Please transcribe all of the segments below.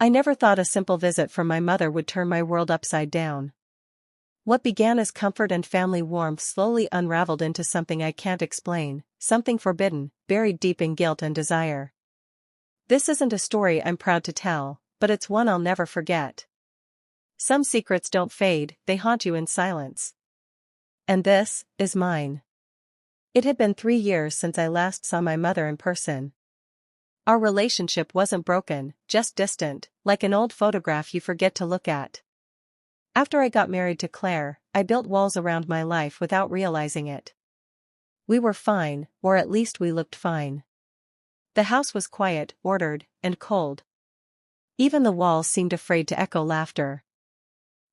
I never thought a simple visit from my mother would turn my world upside down. What began as comfort and family warmth slowly unraveled into something I can't explain, something forbidden, buried deep in guilt and desire. This isn't a story I'm proud to tell, but it's one I'll never forget. Some secrets don't fade, they haunt you in silence. And this is mine. It had been 3 years since I last saw my mother in person. Our relationship wasn't broken, just distant, like an old photograph you forget to look at. After I got married to Claire, I built walls around my life without realizing it. We were fine, or at least we looked fine. The house was quiet, ordered, and cold. Even the walls seemed afraid to echo laughter.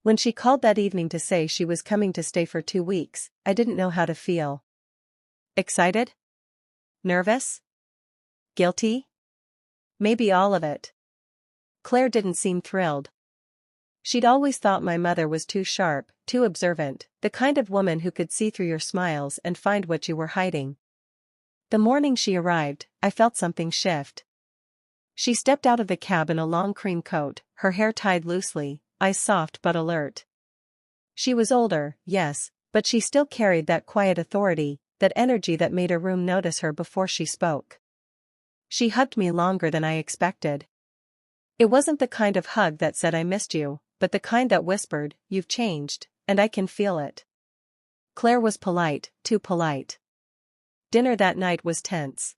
When she called that evening to say she was coming to stay for 2 weeks, I didn't know how to feel. Excited? Nervous? Guilty? Maybe all of it. Claire didn't seem thrilled. She'd always thought my mother was too sharp, too observant, the kind of woman who could see through your smiles and find what you were hiding. The morning she arrived, I felt something shift. She stepped out of the cab in a long cream coat, her hair tied loosely, eyes soft but alert. She was older, yes, but she still carried that quiet authority, that energy that made a room notice her before she spoke. She hugged me longer than I expected. It wasn't the kind of hug that said I missed you, but the kind that whispered, "You've changed, and I can feel it." Claire was polite, too polite. Dinner that night was tense.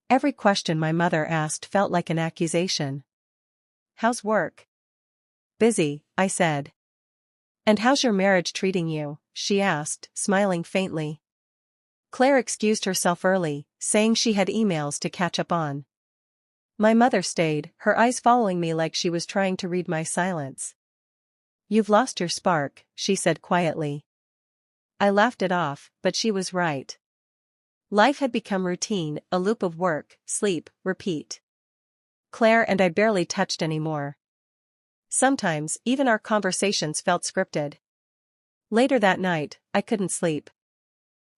Every question my mother asked felt like an accusation. "How's work?" "Busy," I said. "And how's your marriage treating you?" she asked, smiling faintly. Claire excused herself early, saying she had emails to catch up on. My mother stayed, her eyes following me like she was trying to read my silence. "You've lost your spark," she said quietly. I laughed it off, but she was right. Life had become routine, a loop of work, sleep, repeat. Claire and I barely touched anymore. Sometimes, even our conversations felt scripted. Later that night, I couldn't sleep.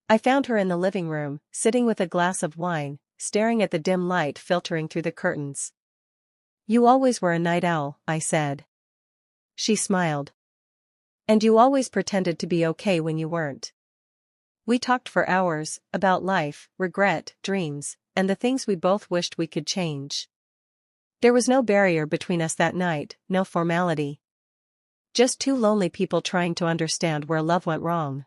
I found her in the living room, sitting with a glass of wine, staring at the dim light filtering through the curtains. "You always were a night owl," I said. She smiled. "And you always pretended to be okay when you weren't." We talked for hours, about life, regret, dreams, and the things we both wished we could change. There was no barrier between us that night, no formality. Just two lonely people trying to understand where love went wrong.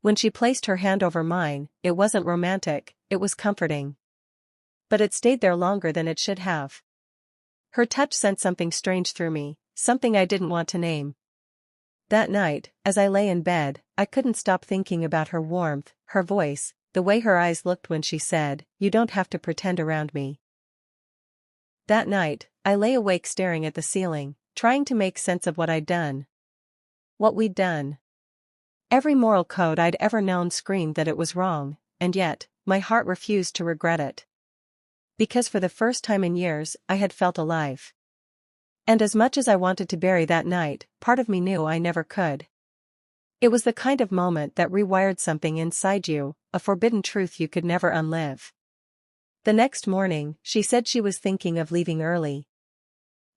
When she placed her hand over mine, it wasn't romantic, it was comforting. But it stayed there longer than it should have. Her touch sent something strange through me, something I didn't want to name. That night, as I lay in bed, I couldn't stop thinking about her warmth, her voice, the way her eyes looked when she said, "You don't have to pretend around me." That night, I lay awake staring at the ceiling, trying to make sense of what I'd done. What we'd done. Every moral code I'd ever known screamed that it was wrong, and yet, my heart refused to regret it. Because for the first time in years, I had felt alive. And as much as I wanted to bury that night, part of me knew I never could. It was the kind of moment that rewired something inside you, a forbidden truth you could never unlive. The next morning, she said she was thinking of leaving early.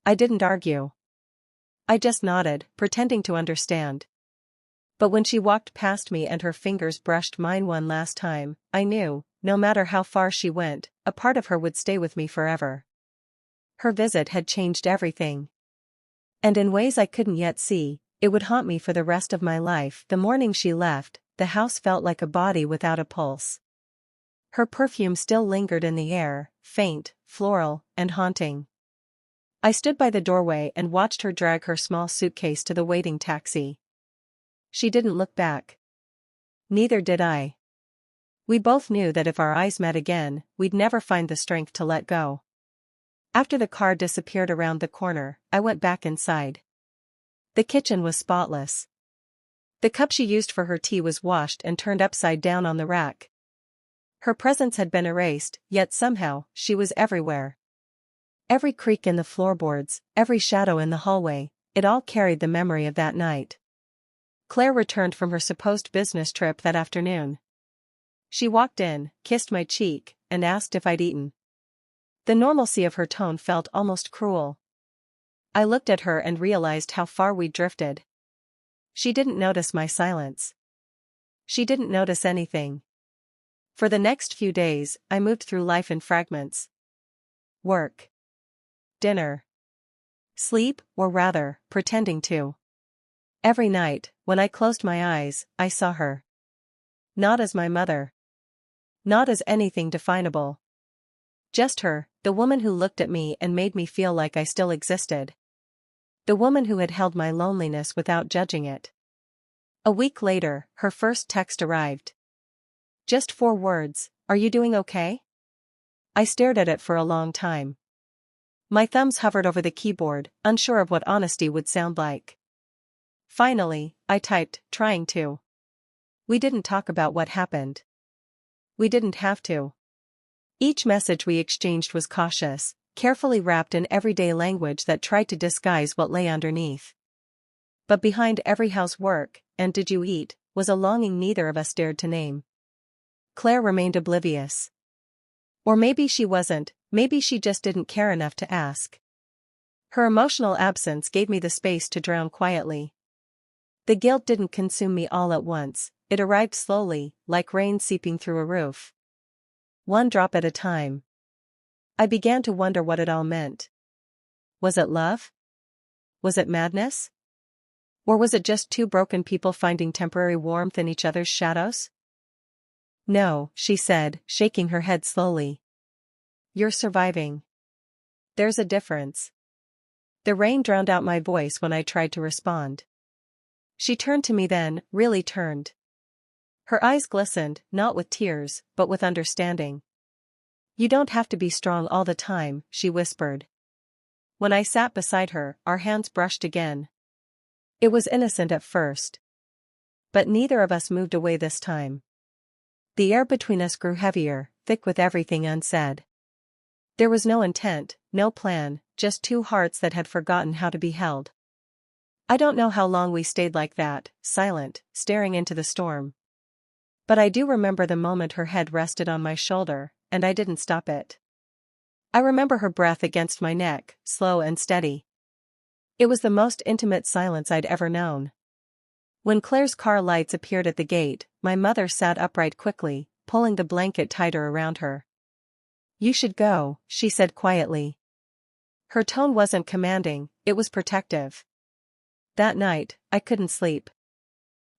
I didn't argue. I just nodded, pretending to understand. But when she walked past me and her fingers brushed mine one last time, I knew, no matter how far she went, a part of her would stay with me forever. Her visit had changed everything. And in ways I couldn't yet see, it would haunt me for the rest of my life. The morning she left, the house felt like a body without a pulse. Her perfume still lingered in the air, faint, floral, and haunting. I stood by the doorway and watched her drag her small suitcase to the waiting taxi. She didn't look back. Neither did I. We both knew that if our eyes met again, we'd never find the strength to let go. After the car disappeared around the corner, I went back inside. The kitchen was spotless. The cup she used for her tea was washed and turned upside down on the rack. Her presence had been erased, yet somehow, she was everywhere. Every creak in the floorboards, every shadow in the hallway, it all carried the memory of that night. Claire returned from her supposed business trip that afternoon. She walked in, kissed my cheek, and asked if I'd eaten. The normalcy of her tone felt almost cruel. I looked at her and realized how far we'd drifted. She didn't notice my silence. She didn't notice anything. For the next few days, I moved through life in fragments. Work. Dinner. Sleep, or rather, pretending to. Every night, when I closed my eyes, I saw her. Not as my mother. Not as anything definable. Just her, the woman who looked at me and made me feel like I still existed. The woman who had held my loneliness without judging it. A week later, her first text arrived. Just 4 words, "Are you doing okay?" I stared at it for a long time. My thumbs hovered over the keyboard, unsure of what honesty would sound like. Finally, I typed, "Trying to." We didn't talk about what happened. We didn't have to. Each message we exchanged was cautious, carefully wrapped in everyday language that tried to disguise what lay underneath. But behind every housework, and "did you eat," was a longing neither of us dared to name. Claire remained oblivious. Or maybe she wasn't, maybe she just didn't care enough to ask. Her emotional absence gave me the space to drown quietly. The guilt didn't consume me all at once, it arrived slowly, like rain seeping through a roof. One drop at a time. I began to wonder what it all meant. Was it love? Was it madness? Or was it just 2 broken people finding temporary warmth in each other's shadows? "No," she said, shaking her head slowly. "You're surviving. There's a difference." The rain drowned out my voice when I tried to respond. She turned to me then, really turned. Her eyes glistened, not with tears, but with understanding. "You don't have to be strong all the time," she whispered. When I sat beside her, our hands brushed again. It was innocent at first. But neither of us moved away this time. The air between us grew heavier, thick with everything unsaid. There was no intent, no plan, just 2 hearts that had forgotten how to be held. I don't know how long we stayed like that, silent, staring into the storm. But I do remember the moment her head rested on my shoulder, and I didn't stop it. I remember her breath against my neck, slow and steady. It was the most intimate silence I'd ever known. When Claire's car lights appeared at the gate, my mother sat upright quickly, pulling the blanket tighter around her. "You should go," she said quietly. Her tone wasn't commanding, it was protective. That night, I couldn't sleep.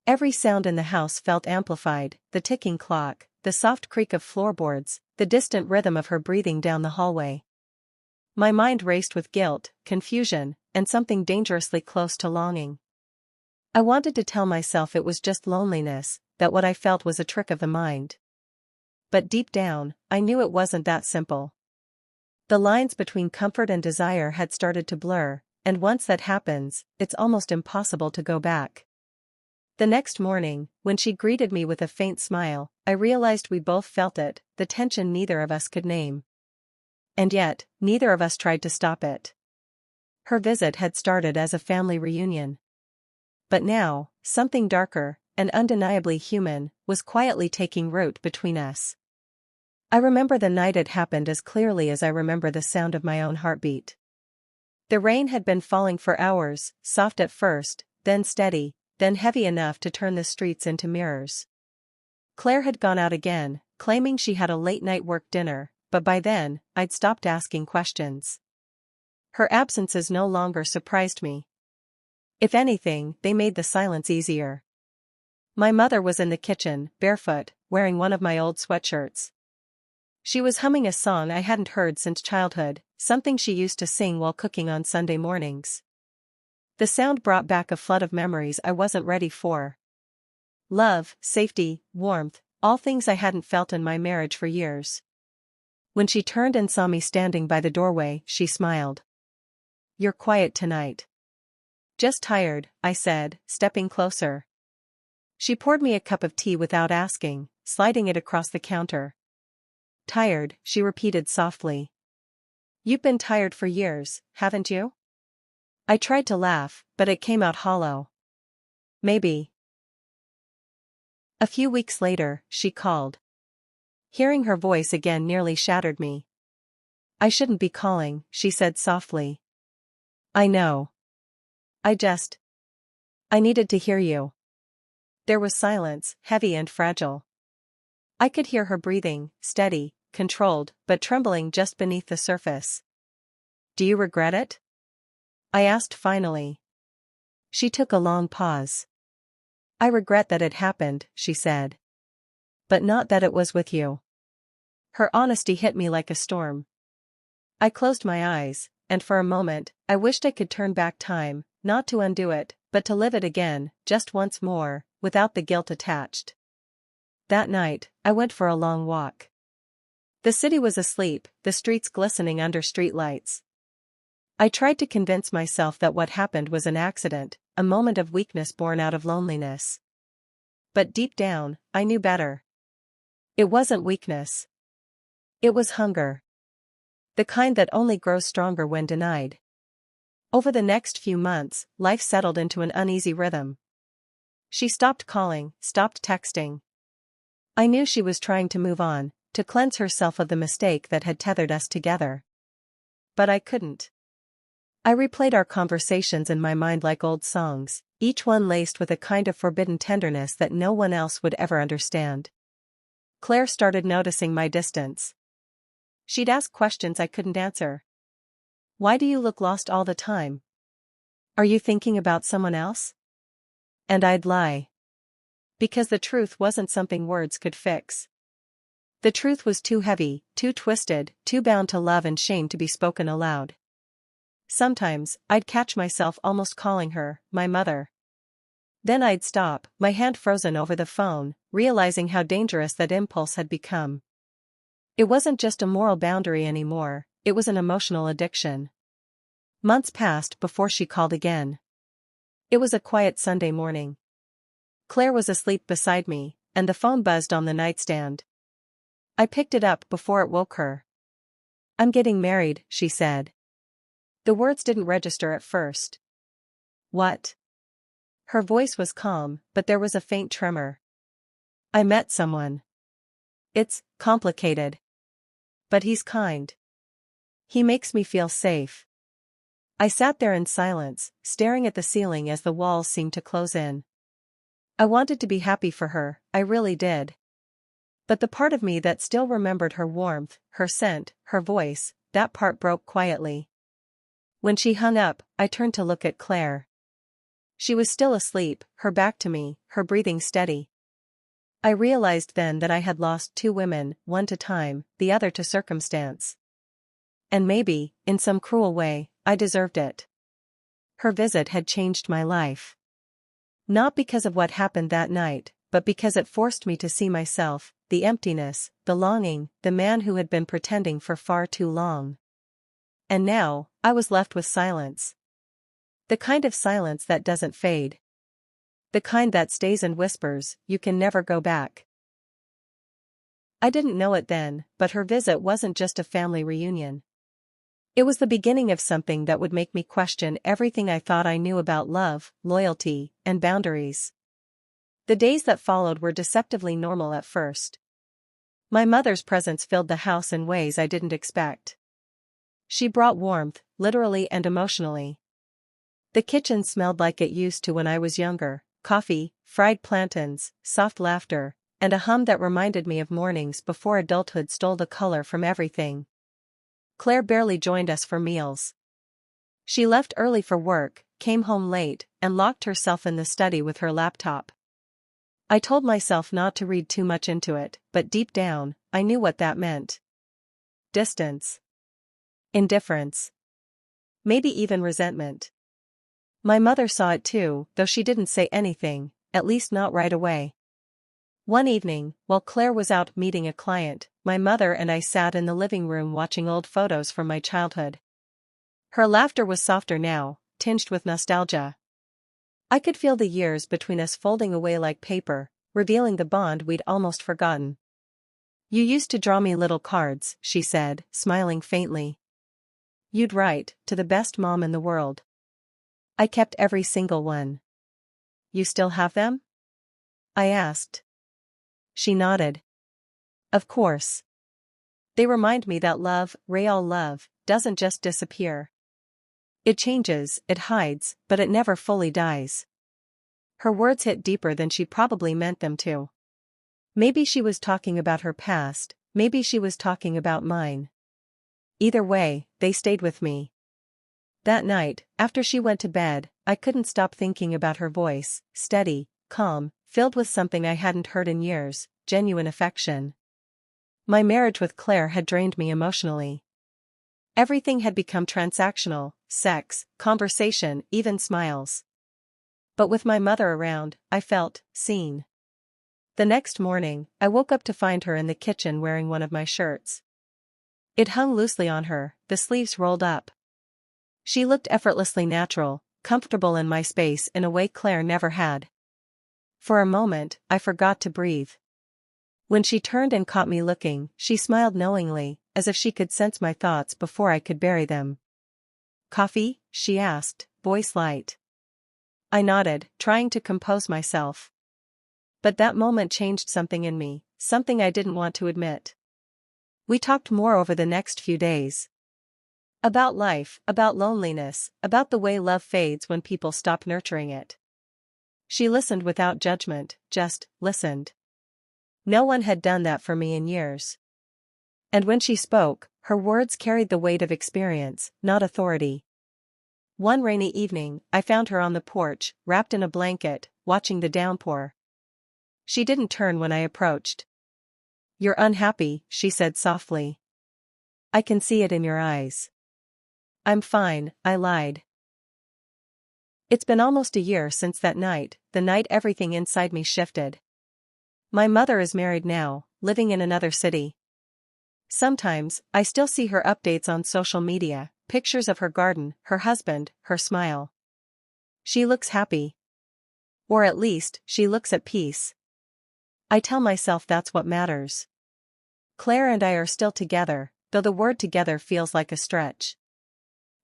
Every sound in the house felt amplified, the ticking clock, the soft creak of floorboards, the distant rhythm of her breathing down the hallway. My mind raced with guilt, confusion, and something dangerously close to longing. I wanted to tell myself it was just loneliness, that what I felt was a trick of the mind. But deep down, I knew it wasn't that simple. The lines between comfort and desire had started to blur, and once that happens, it's almost impossible to go back. The next morning, when she greeted me with a faint smile, I realized we both felt it, the tension neither of us could name. And yet, neither of us tried to stop it. Her visit had started as a family reunion. But now, something darker, and undeniably human, was quietly taking root between us. I remember the night it happened as clearly as I remember the sound of my own heartbeat. The rain had been falling for hours, soft at first, then steady, then heavy enough to turn the streets into mirrors. Claire had gone out again, claiming she had a late-night work dinner, but by then, I'd stopped asking questions. Her absences no longer surprised me. If anything, they made the silence easier. My mother was in the kitchen, barefoot, wearing one of my old sweatshirts. She was humming a song I hadn't heard since childhood, something she used to sing while cooking on Sunday mornings. The sound brought back a flood of memories I wasn't ready for. Love, safety, warmth, all things I hadn't felt in my marriage for years. When she turned and saw me standing by the doorway, she smiled. "You're quiet tonight." "Just tired," I said, stepping closer. She poured me a cup of tea without asking, sliding it across the counter. "Tired," she repeated softly. "You've been tired for years, haven't you?" I tried to laugh, but it came out hollow. "Maybe." A few weeks later, she called. Hearing her voice again nearly shattered me. "I shouldn't be calling," she said softly. I know. I just. I needed to hear you. There was silence, heavy and fragile. I could hear her breathing, steady, controlled, but trembling just beneath the surface. Do you regret it? I asked finally. She took a long pause. I regret that it happened, she said. But not that it was with you. Her honesty hit me like a storm. I closed my eyes, and for a moment, I wished I could turn back time, not to undo it, but to live it again, just once more, without the guilt attached. That night, I went for a long walk. The city was asleep, the streets glistening under streetlights. I tried to convince myself that what happened was an accident, a moment of weakness born out of loneliness. But deep down, I knew better. It wasn't weakness. It was hunger. The kind that only grows stronger when denied. Over the next few months, life settled into an uneasy rhythm. She stopped calling, stopped texting. I knew she was trying to move on, to cleanse herself of the mistake that had tethered us together. But I couldn't. I replayed our conversations in my mind like old songs, each one laced with a kind of forbidden tenderness that no one else would ever understand. Claire started noticing my distance. She'd ask questions I couldn't answer. Why do you look lost all the time? Are you thinking about someone else? And I'd lie. Because the truth wasn't something words could fix. The truth was too heavy, too twisted, too bound to love and shame to be spoken aloud. Sometimes, I'd catch myself almost calling her, my mother. Then I'd stop, my hand frozen over the phone, realizing how dangerous that impulse had become. It wasn't just a moral boundary anymore, it was an emotional addiction. Months passed before she called again. It was a quiet Sunday morning. Claire was asleep beside me, and the phone buzzed on the nightstand. I picked it up before it woke her. I'm getting married, she said. The words didn't register at first. What? Her voice was calm, but there was a faint tremor. I met someone. It's complicated. But he's kind. He makes me feel safe. I sat there in silence, staring at the ceiling as the walls seemed to close in. I wanted to be happy for her, I really did. But the part of me that still remembered her warmth, her scent, her voice, that part broke quietly. When she hung up, I turned to look at Claire. She was still asleep, her back to me, her breathing steady. I realized then that I had lost two women, one to time, the other to circumstance. And maybe, in some cruel way, I deserved it. Her visit had changed my life. Not because of what happened that night, but because it forced me to see myself, the emptiness, the longing, the man who had been pretending for far too long. And now, I was left with silence. The kind of silence that doesn't fade. The kind that stays and whispers, you can never go back. I didn't know it then, but her visit wasn't just a family reunion. It was the beginning of something that would make me question everything I thought I knew about love, loyalty, and boundaries. The days that followed were deceptively normal at first. My mother's presence filled the house in ways I didn't expect. She brought warmth, literally and emotionally. The kitchen smelled like it used to when I was younger, coffee, fried plantains, soft laughter, and a hum that reminded me of mornings before adulthood stole the color from everything. Claire barely joined us for meals. She left early for work, came home late, and locked herself in the study with her laptop. I told myself not to read too much into it, but deep down, I knew what that meant. Distance. Indifference. Maybe even resentment. My mother saw it too, though she didn't say anything, at least not right away. One evening, while Claire was out meeting a client, my mother and I sat in the living room watching old photos from my childhood. Her laughter was softer now, tinged with nostalgia. I could feel the years between us folding away like paper, revealing the bond we'd almost forgotten. You used to draw me little cards, she said, smiling faintly. You'd write, to the best mom in the world. I kept every single one. You still have them? I asked. She nodded. Of course. They remind me that love, real love, doesn't just disappear. It changes, it hides, but it never fully dies. Her words hit deeper than she probably meant them to. Maybe she was talking about her past, maybe she was talking about mine. Either way, they stayed with me. That night, after she went to bed, I couldn't stop thinking about her voice, steady, calm, filled with something I hadn't heard in years, genuine affection. My marriage with Claire had drained me emotionally. Everything had become transactional, sex, conversation, even smiles. But with my mother around, I felt seen. The next morning, I woke up to find her in the kitchen wearing one of my shirts. It hung loosely on her, the sleeves rolled up. She looked effortlessly natural, comfortable in my space in a way Claire never had. For a moment, I forgot to breathe. When she turned and caught me looking, she smiled knowingly, as if she could sense my thoughts before I could bury them. "Coffee?" she asked, voice light. I nodded, trying to compose myself. But that moment changed something in me, something I didn't want to admit. We talked more over the next few days. About life, about loneliness, about the way love fades when people stop nurturing it. She listened without judgment, just listened. No one had done that for me in years. And when she spoke, her words carried the weight of experience, not authority. One rainy evening, I found her on the porch, wrapped in a blanket, watching the downpour. She didn't turn when I approached. "You're unhappy," she said softly. "I can see it in your eyes." "I'm fine," I lied. It's been almost a year since that night, the night everything inside me shifted. My mother is married now, living in another city. Sometimes, I still see her updates on social media, pictures of her garden, her husband, her smile. She looks happy. Or at least, she looks at peace. I tell myself that's what matters. Claire and I are still together, though the word together feels like a stretch.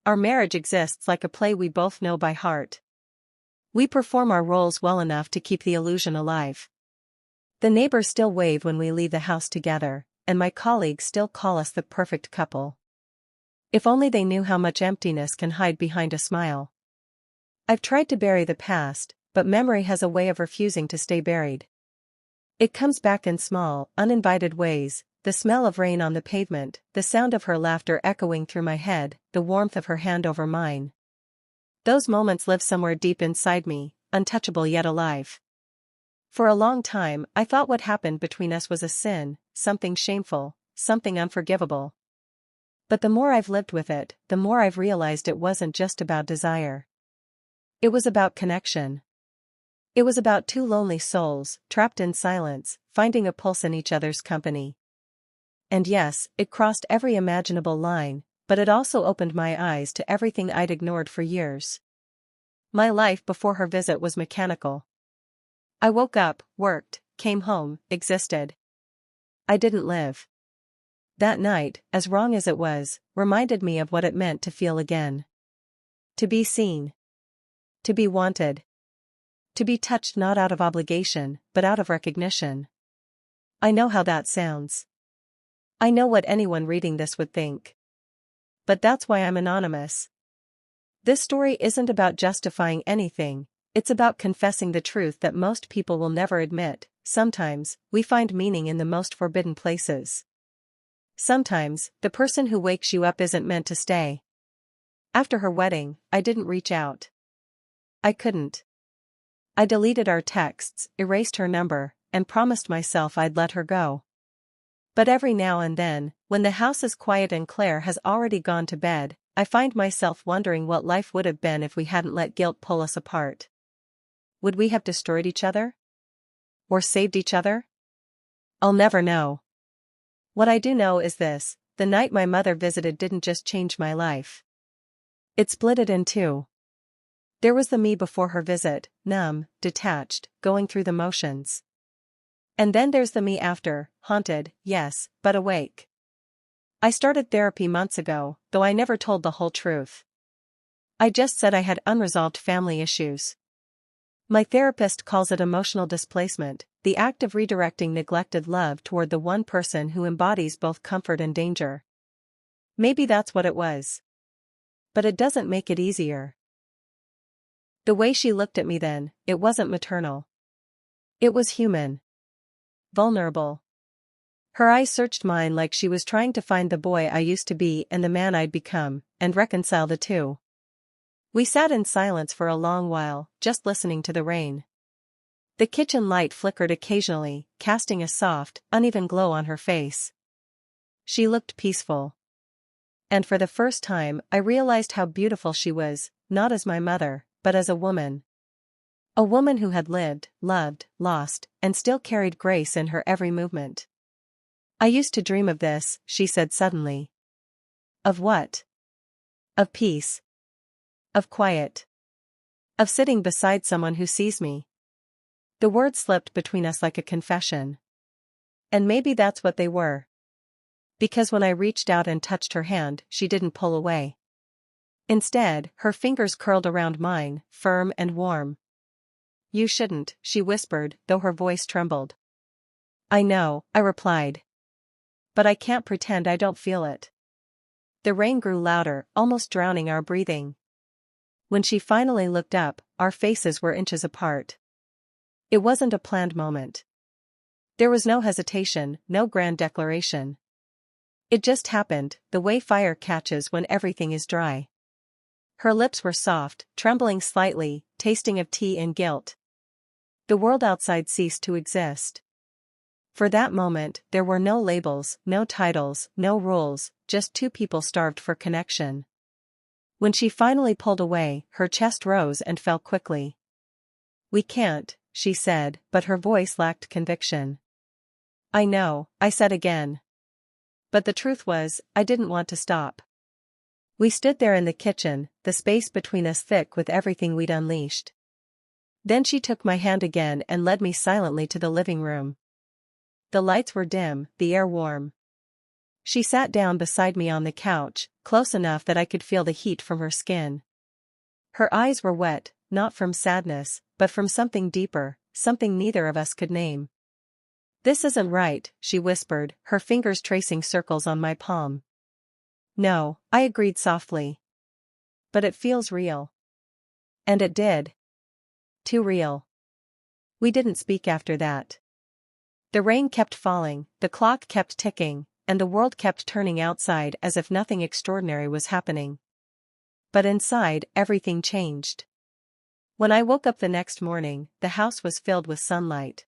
Our marriage exists like a play we both know by heart. We perform our roles well enough to keep the illusion alive. The neighbors still wave when we leave the house together, and my colleagues still call us the perfect couple. If only they knew how much emptiness can hide behind a smile. I've tried to bury the past, but memory has a way of refusing to stay buried. It comes back in small, uninvited ways: the smell of rain on the pavement, the sound of her laughter echoing through my head, the warmth of her hand over mine. Those moments live somewhere deep inside me, untouchable yet alive. For a long time, I thought what happened between us was a sin, something shameful, something unforgivable. But the more I've lived with it, the more I've realized it wasn't just about desire. It was about connection. It was about two lonely souls, trapped in silence, finding a pulse in each other's company. And yes, it crossed every imaginable line, but it also opened my eyes to everything I'd ignored for years. My life before her visit was mechanical. I woke up, worked, came home, existed. I didn't live. That night, as wrong as it was, reminded me of what it meant to feel again. To be seen. To be wanted. To be touched not out of obligation, but out of recognition. I know how that sounds. I know what anyone reading this would think. But that's why I'm anonymous. This story isn't about justifying anything, it's about confessing the truth that most people will never admit. Sometimes, we find meaning in the most forbidden places. Sometimes, the person who wakes you up isn't meant to stay. After her wedding, I didn't reach out. I couldn't. I deleted our texts, erased her number, and promised myself I'd let her go. But every now and then, when the house is quiet and Claire has already gone to bed, I find myself wondering what life would have been if we hadn't let guilt pull us apart. Would we have destroyed each other? Or saved each other? I'll never know. What I do know is this: the night my mother visited didn't just change my life. It split it in two. There was the me before her visit, numb, detached, going through the motions. And then there's the me after, haunted, yes, but awake. I started therapy months ago, though I never told the whole truth. I just said I had unresolved family issues. My therapist calls it emotional displacement, the act of redirecting neglected love toward the one person who embodies both comfort and danger. Maybe that's what it was. but it doesn't make it easier. The way she looked at me then, it wasn't maternal. It was human. Vulnerable. Her eyes searched mine like she was trying to find the boy I used to be and the man I'd become, and reconcile the two. We sat in silence for a long while, just listening to the rain. The kitchen light flickered occasionally, casting a soft, uneven glow on her face. She looked peaceful. And for the first time, I realized how beautiful she was, not as my mother, but as a woman. A woman who had lived, loved, lost, and still carried grace in her every movement. I used to dream of this, she said suddenly. Of what? Of peace. Of quiet. Of sitting beside someone who sees me. The words slipped between us like a confession. And maybe that's what they were. Because when I reached out and touched her hand, she didn't pull away. Instead, her fingers curled around mine, firm and warm. You shouldn't, she whispered, though her voice trembled. I know, I replied. But I can't pretend I don't feel it. The rain grew louder, almost drowning our breathing. When she finally looked up, our faces were inches apart. It wasn't a planned moment. There was no hesitation, no grand declaration. It just happened, the way fire catches when everything is dry. Her lips were soft, trembling slightly, tasting of tea and guilt. The world outside ceased to exist. For that moment, there were no labels, no titles, no rules, just two people starved for connection. When she finally pulled away, her chest rose and fell quickly. We can't, she said, but her voice lacked conviction. I know, I said again. But the truth was, I didn't want to stop. We stood there in the kitchen, the space between us thick with everything we'd unleashed. Then she took my hand again and led me silently to the living room. The lights were dim, the air warm. She sat down beside me on the couch, close enough that I could feel the heat from her skin. Her eyes were wet, not from sadness, but from something deeper, something neither of us could name. This isn't right, she whispered, her fingers tracing circles on my palm. No, I agreed softly. But it feels real. And it did. Too real. We didn't speak after that. The rain kept falling, the clock kept ticking, and the world kept turning outside as if nothing extraordinary was happening. But inside, everything changed. When I woke up the next morning, the house was filled with sunlight.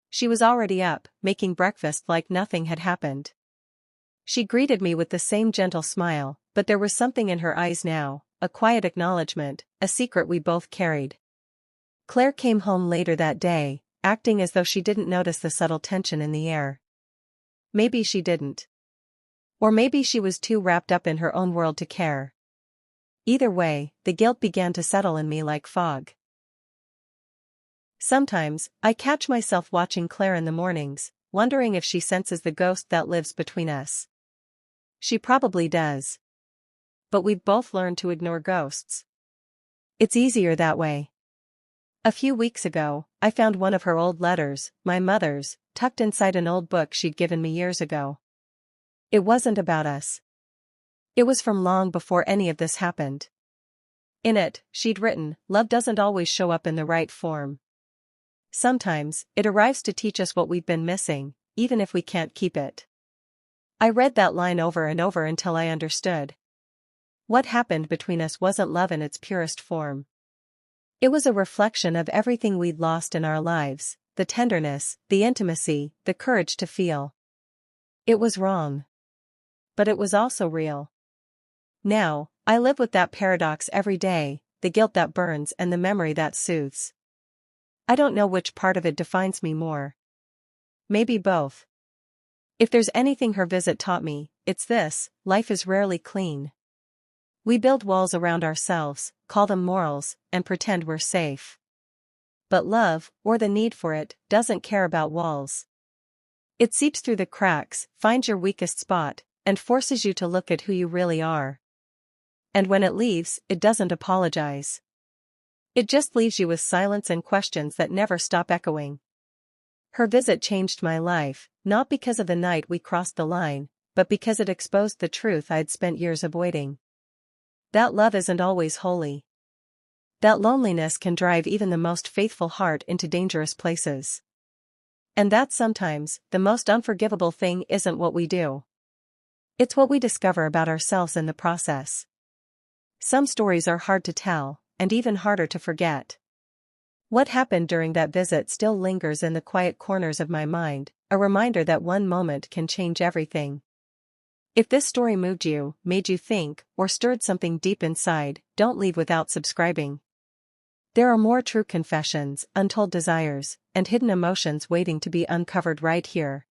She was already up, making breakfast like nothing had happened. She greeted me with the same gentle smile, but there was something in her eyes now, a quiet acknowledgement, a secret we both carried. Claire came home later that day, acting as though she didn't notice the subtle tension in the air. Maybe she didn't. Or maybe she was too wrapped up in her own world to care. Either way, the guilt began to settle in me like fog. Sometimes, I catch myself watching Claire in the mornings, wondering if she senses the ghost that lives between us. She probably does. But we've both learned to ignore ghosts. It's easier that way. A few weeks ago, I found one of her old letters, my mother's, tucked inside an old book she'd given me years ago. It wasn't about us. It was from long before any of this happened. In it, she'd written, "Love doesn't always show up in the right form. Sometimes, it arrives to teach us what we've been missing, even if we can't keep it." I read that line over and over until I understood. What happened between us wasn't love in its purest form. It was a reflection of everything we'd lost in our lives, the tenderness, the intimacy, the courage to feel. It was wrong. But it was also real. Now, I live with that paradox every day, the guilt that burns and the memory that soothes. I don't know which part of it defines me more. Maybe both. If there's anything her visit taught me, it's this: life is rarely clean. We build walls around ourselves, call them morals, and pretend we're safe. But love, or the need for it, doesn't care about walls. It seeps through the cracks, finds your weakest spot, and forces you to look at who you really are. And when it leaves, it doesn't apologize. It just leaves you with silence and questions that never stop echoing. Her visit changed my life, not because of the night we crossed the line, but because it exposed the truth I'd spent years avoiding. That love isn't always holy. That loneliness can drive even the most faithful heart into dangerous places. And that sometimes, the most unforgivable thing isn't what we do. It's what we discover about ourselves in the process. Some stories are hard to tell, and even harder to forget. What happened during that visit still lingers in the quiet corners of my mind, a reminder that one moment can change everything. If this story moved you, made you think, or stirred something deep inside, don't leave without subscribing. There are more true confessions, untold desires, and hidden emotions waiting to be uncovered right here.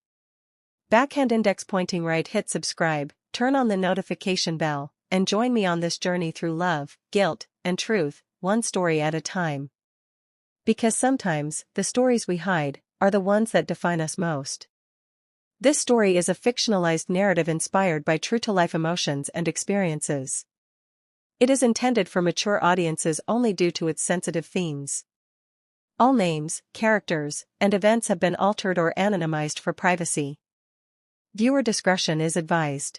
Backhand index pointing right, hit subscribe, turn on the notification bell, and join me on this journey through love, guilt, and truth, one story at a time. Because sometimes, the stories we hide are the ones that define us most. This story is a fictionalized narrative inspired by true-to-life emotions and experiences. It is intended for mature audiences only due to its sensitive themes. All names, characters, and events have been altered or anonymized for privacy. Viewer discretion is advised.